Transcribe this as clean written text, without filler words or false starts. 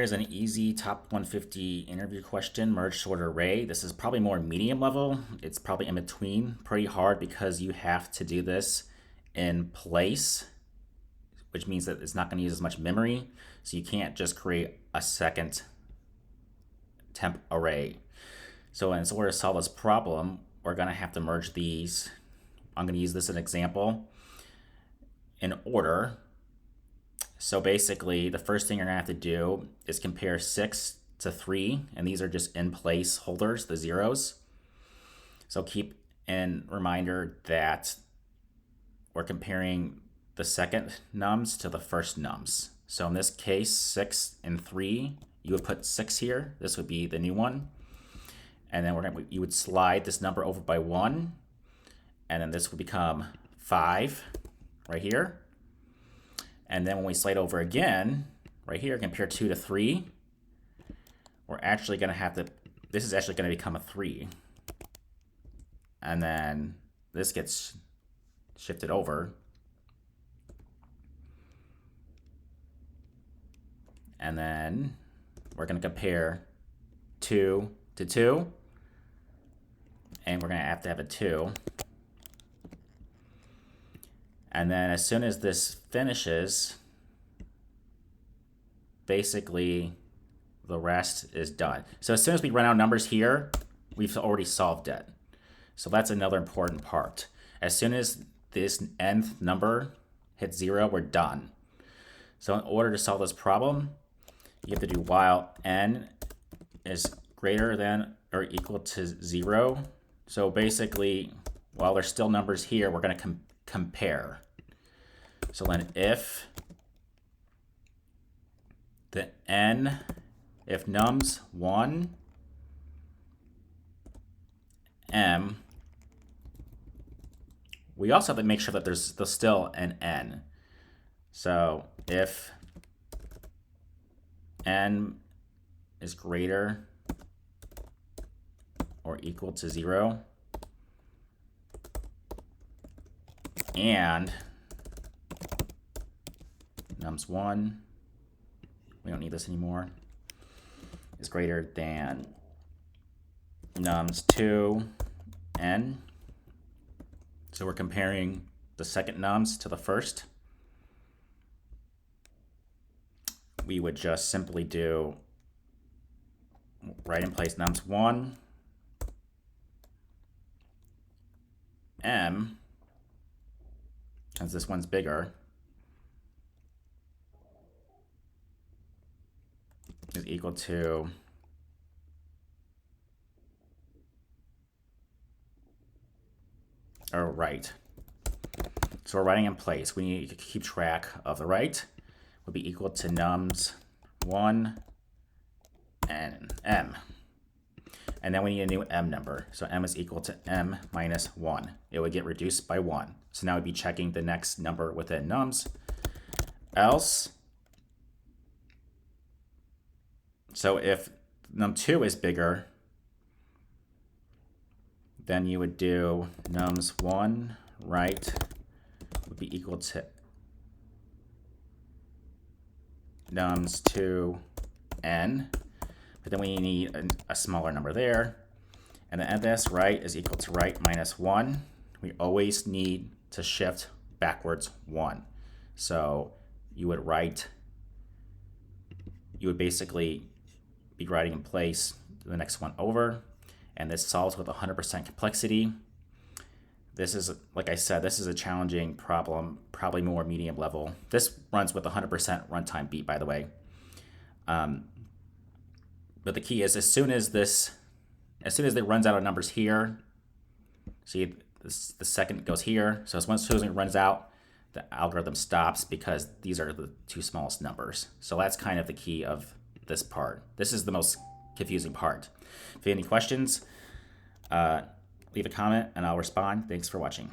Here's an easy top 150 interview question, merge sort array. This is probably more medium level. It's probably in between, pretty hard because you have to do this in place, which means that it's not going to use as much memory. So you can't just create a second temp array. So in order to solve this problem, we're going to have to merge these. I'm going to use this as an example in order. So basically, the first thing you're going to have to do is compare 6 to 3, and these are just in place holders, the zeros. So keep in reminder that we're comparing the second nums to the first nums. So in this case, 6 and 3, you would put 6 here. This would be the new one. And then you would slide this number over by 1, and then this would become 5 right here. And then when we slide over again, right here, compare 2 to 3, we're actually going to have to, this is actually going to become a 3. And then this gets shifted over. And then we're going to compare 2 to 2. And we're going to have a 2. And then as soon as this finishes, basically the rest is done. So as soon as we run out of numbers here, we've already solved it. So that's another important part. As soon as this nth number hits 0, we're done. So in order to solve this problem, you have to do while n is greater than or equal to 0. So basically, while there's still numbers here, we're going to compare. So then if nums 1, m, we also have to make sure that there's still an n. So if n is greater or equal to 0, and nums 1, we don't need this anymore, is greater than nums 2, n. So we're comparing the second nums to the first. We would just simply do right in place nums 1, m, since this one's bigger, is equal to or right. So we're writing in place. We need to keep track of the right would be equal to nums 1 and m. And then we need a new m number. So m is equal to m minus 1. It would get reduced by 1. So now we'd be checking the next number within nums. Else, so if num2 is bigger, then you would do nums 1 right would be equal to nums 2 n. But then we need a smaller number there. And then this right is equal to right minus 1. We always need to shift backwards 1. So you would basically be writing in place the next one over. And this solves with 100% complexity. This is, like I said, this is a challenging problem, probably more medium level. This runs with 100% runtime beat, by the way. But the key is as soon as it runs out of numbers here, see the second goes here. So as soon as it runs out, the algorithm stops because these are the two smallest numbers. So that's kind of the key of this part. This is the most confusing part. If you have any questions, leave a comment and I'll respond. Thanks for watching.